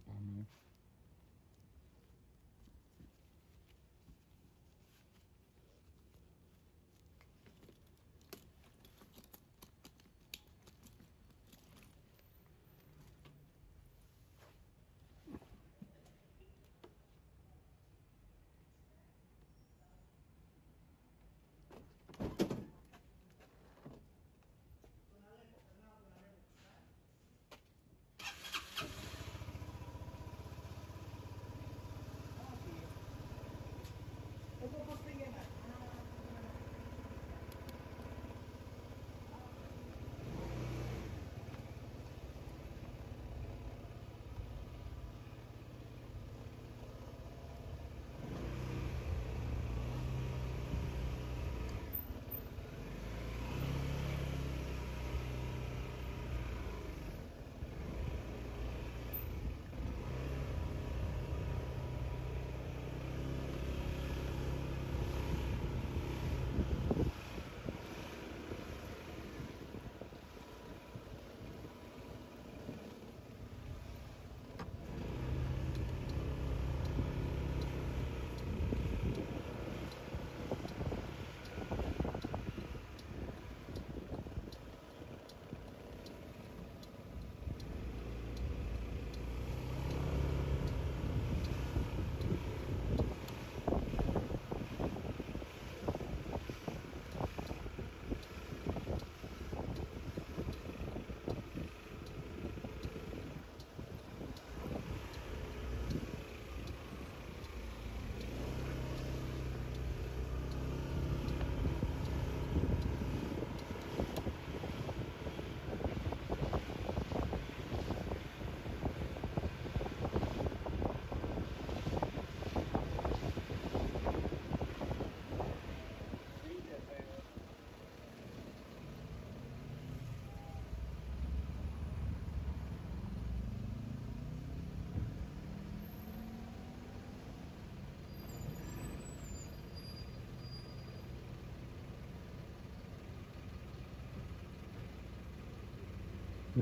πάμε.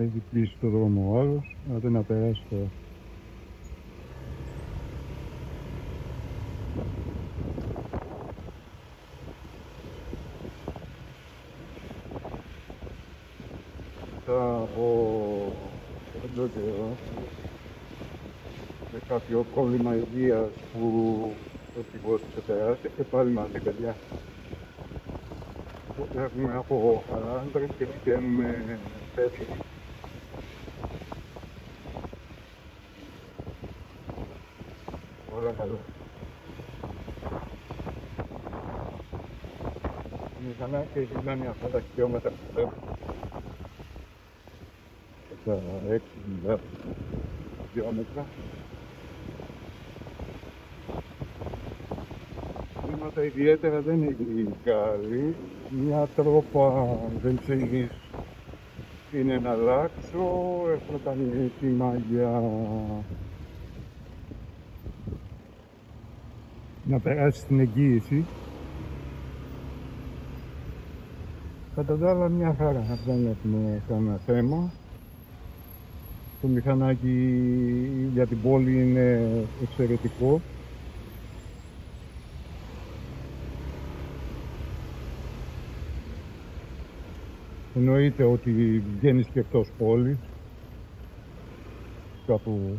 Έχει κλείσει το δρόμο ο άλλος, άντε να περάσει τώρα. Μετά από έντο καιρό, με κάποιο πρόβλημα υγείας που ο οδηγός ξεπεράσει και πάλι μαζί παιδιά. Έχουμε από άντρες και πηγαίνουμε τέτοιοι. Όλα καλά. Η μηχανά και έχει κάνει αυτά τα χιλιόμετρα που θέλω. Τα 6.000 χιλιόμετρα. Βήματα ιδιαίτερα δεν έχει καλή. Μια τρόπα βενζίνης είναι να αλλάξω. Έχω κάνει έτοιμα για να περάσει στην εγγύηση. Κατά τα άλλα μια χαρά, δεν έχουμε κανένα θέμα. Το μηχανάκι για την πόλη είναι εξαιρετικό. Εννοείται ότι βγαίνεις και εκτός πόλης, κάπου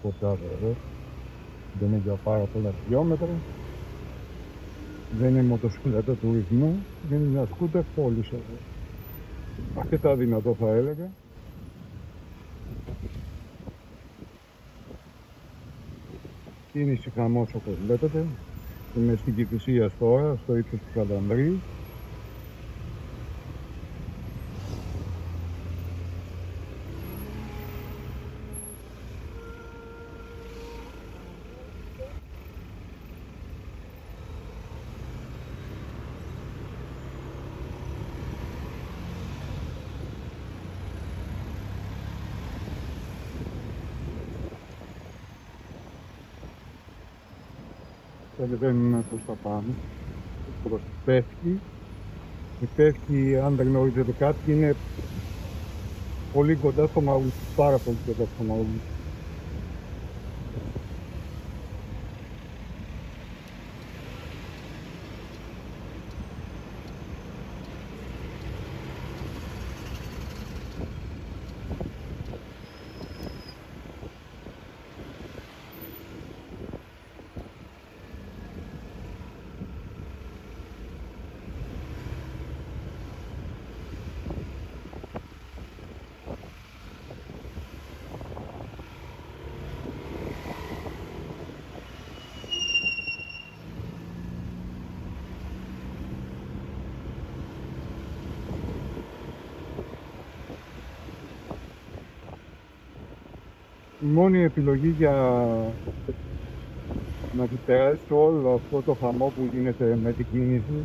κοντά βέβαια, δεν είναι για πάρα πολλά χιλιόμετρα, δεν είναι μοτοσυκλέτα τουρισμού, είναι μια σκούτερ πόλης εδώ. Αρκετά δυνατό θα έλεγα. Κίνηση χαμός όπως βλέπετε, είμαι στην Κηφισίας τώρα, στο ύψος του Καντανδρή. Κατεβαίνουμε προς τα πάνω, προς τη Πεύκη. Η Πεύκη, αν δεν γνωρίζετε κάτι, είναι πολύ κοντά στο Μαούλι, πάρα πολύ κοντά στο Μαούλι. Η μόνη επιλογή για να διπεράσει όλο αυτό το χαμό που γίνεται με την κίνηση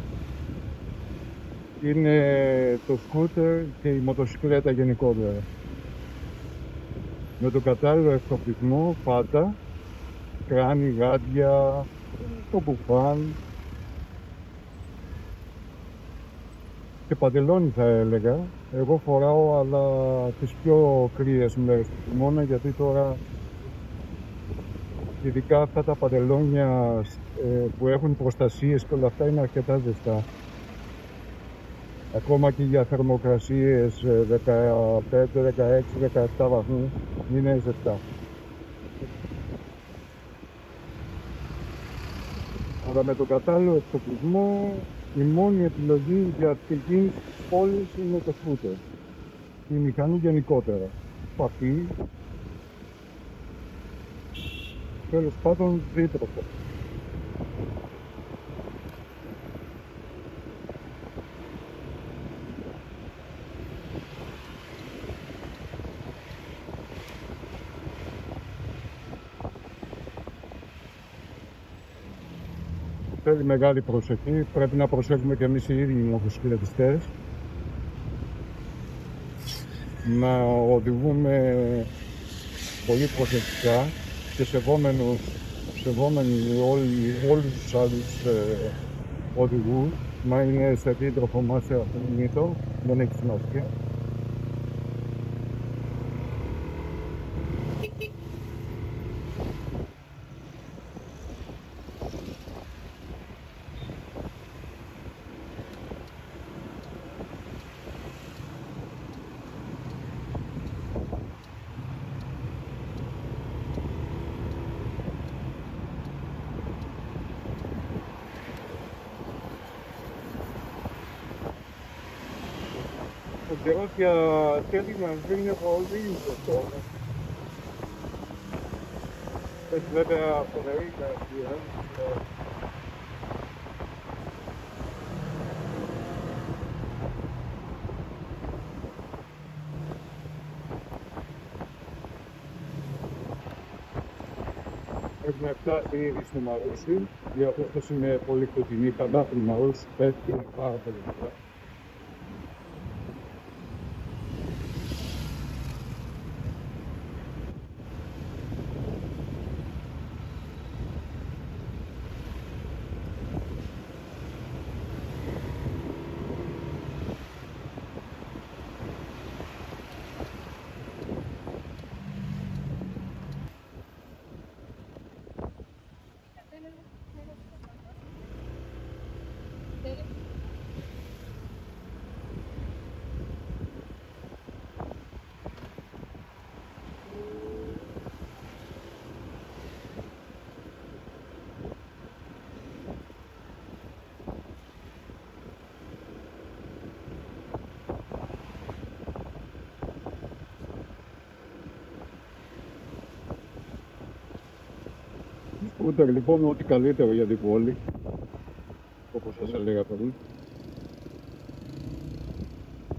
είναι το σκούτερ και η μοτοσυκλέτα γενικότερα. Με τον κατάλληλο εξοπλισμό πάντα, κράνη, γάντια, το μπουφάν και παντελόνι θα έλεγα. Εγώ φοράω αλλά τις πιο κρύες μέρες του χειμώνα, γιατί τώρα ειδικά αυτά τα παντελόνια που έχουν προστασίες και όλα αυτά είναι αρκετά ζεστά. Ακόμα και για θερμοκρασίες 15, 16, 17 βαθμούς είναι ζεστά. Αλλά με τον κατάλληλο εξοπλισμό η μόνη επιλογή για την κίνηση της πόλης είναι το σκούτερ. Η μηχανή γενικότερα. Παπί. Τέλος πάντων δίτροπο. Θέλει μεγάλη προσοχή, πρέπει να προσέχουμε και εμείς οι ίδιοι οι μοτοσυκλετιστές, να οδηγούμε πολύ προσεκτικά και σεβόμενοι όλους τους άλλους οδηγούς. Μα είναι σε δίτροφο μας σε αυτοκίνητο, δεν έχει σημασία. Ο καιρός για τέλη μας είναι πολύ ζεστό. Έχει βέβαια φοβερή καρδία. Έχουμε φτάσει ήδη στη Μαρούση. Η απόσταση είναι πολύ κοντινή, κατά την Μαρούση πέφτει πάρα πολύ καλά. Σκούτερ λοιπόν, ό,τι καλύτερο για την πόλη, όπως σας έλεγα πριν.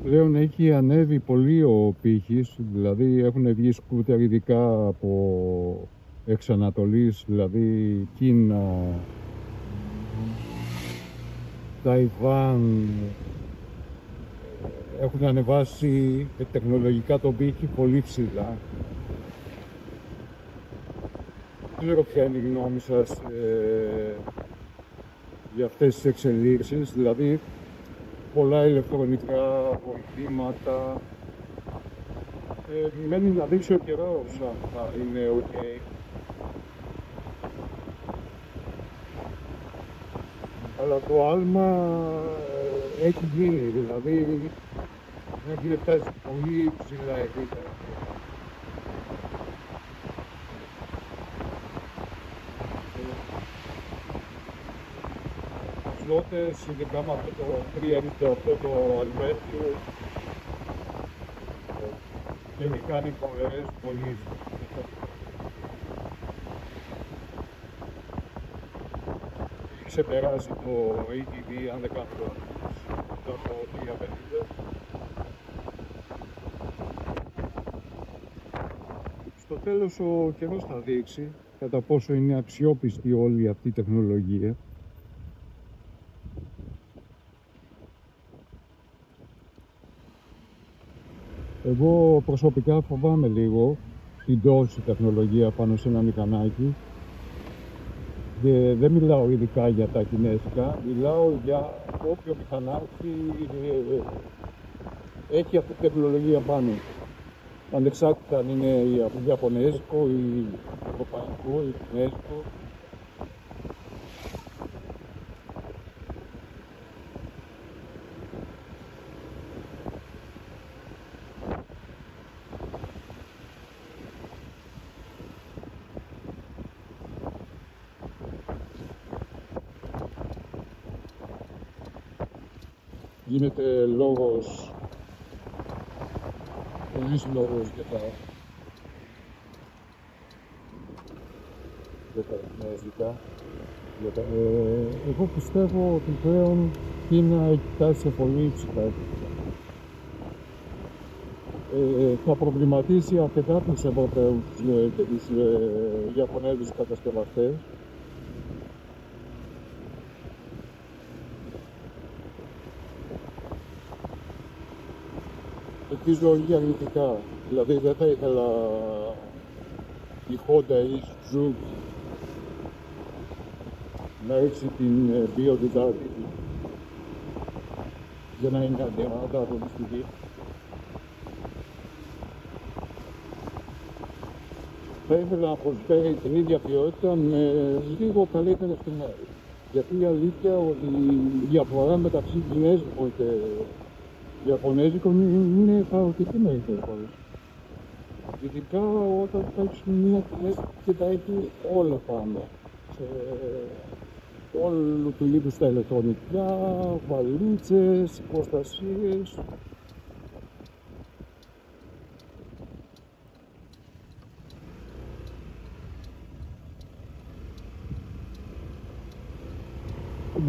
Πλέον έχει ανέβει πολύ ο πύχης, δηλαδή έχουν βγει σκούτερ ειδικά από εξ Ανατολής, δηλαδή Κίνα, Ταϊβάν. Έχουν ανεβάσει τεχνολογικά τον πύχη πολύ ψηλά. Δεν ξέρω ποια είναι η γνώμη σας για αυτές τις εξελίξεις, δηλαδή πολλά ηλεκτρονικά βοηθήματα. Μένει να δείξει ο καιρός αν θα είναι ok. Αλλά το άλμα έχει γίνει, δηλαδή έχει φτάσει πολύ ψηλά επίπεδα. Φλότες, ειδικά με αυτό το 398 το αλβέτιο, γενικά είναι φοβερές πολύ. Έχει ξεπεράσει το ATV, αν δεν κάνω λάθος, το 350. Στο τέλος ο καιρός θα δείξει κατά πόσο είναι αξιόπιστη όλη αυτή η τεχνολογία. Εγώ προσωπικά φοβάμαι λίγο την τόση τεχνολογία πάνω σε ένα μηχανάκι. Και δεν μιλάω ειδικά για τα κινέζικα, μιλάω για όποιο μηχανάκι έχει αυτή τη τεχνολογία πάνω. Ανεξάρτητα αν είναι ιαπωνέζικο ή ευρωπαϊκό ή κινέζικο. Γίνεται λόγος, πολλής λόγος για τα κινέζικα. Εγώ πιστεύω ότι πλέον η Κίνα έχει φτάσει σε πολύ υψηλά επίπεδα. Θα προβληματίσει αρκετά τους Ευρωπαίους και τους Ιαπωνέζους κατασκευαστές. Ελπίζω όχι αρνητικά, δηλαδή δεν θα ήθελα η Honda ή η Suzuki να έχει την ποιότητά της για να είναι ανταγωνιστική. Θα ήθελα να προσφέρει την ίδια ποιότητα με λίγο καλύτερες τιμές. Γιατί η αλήθεια ότι η διαφορά μεταξύ κινέζικων και ιαπωνέζικων είναι χαοτική μερικές φορές. Ειδικά όταν θα έχεις μια κινέζικη και τα έχει όλα πάνω. Σε όλου του είδους τα ηλεκτρονικά, βαλίτσες, προστασίες.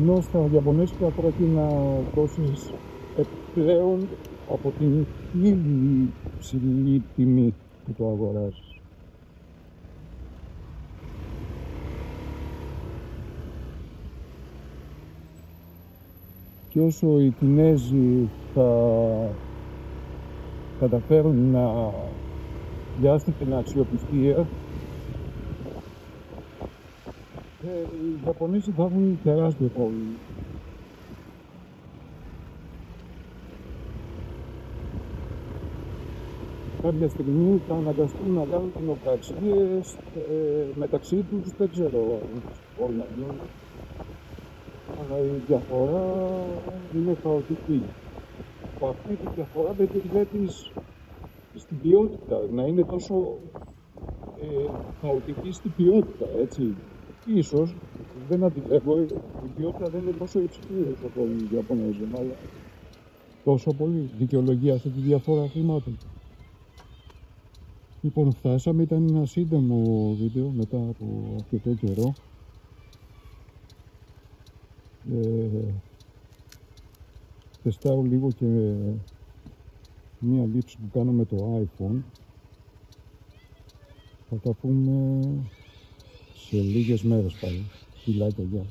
Ενώ στα ιαπωνέζικα πρέπει να δώσεις επιπλέον από την ήδη ψηλή τιμή που το αγοράζεις. Και όσο οι Κινέζοι θα καταφέρουν να πιάσουν την αξιοπιστία, οι Ιαπωνέζοι θα έχουν τεράστιο πρόβλημα. Κάποια στιγμή θα αναγκαστούν να κάνουν κοινοπραξίες μεταξύ τους, δεν ξέρω όλοι να γίνουν. Αλλά η διαφορά είναι χαοτική. Από αυτή τη διαφορά δεν τη βλέπεις στην ποιότητα, να είναι τόσο χαοτική στην ποιότητα, έτσι. Ίσως δεν αντιλέγω, η ποιότητα δεν είναι τόσο υψηλή όσο το Ιαπωνέζο, αλλά τόσο πολύ δικαιολογεί αυτή τη διαφορά χρημάτων. Λοιπόν, φτάσαμε, ήταν ένα σύντομο βίντεο μετά από αρκετό καιρό. Τεστάω λίγο και μία λήψη που κάνω με το iPhone. Θα τα πούμε σε λίγες μέρες πάλι. Φιλάκια, γεια.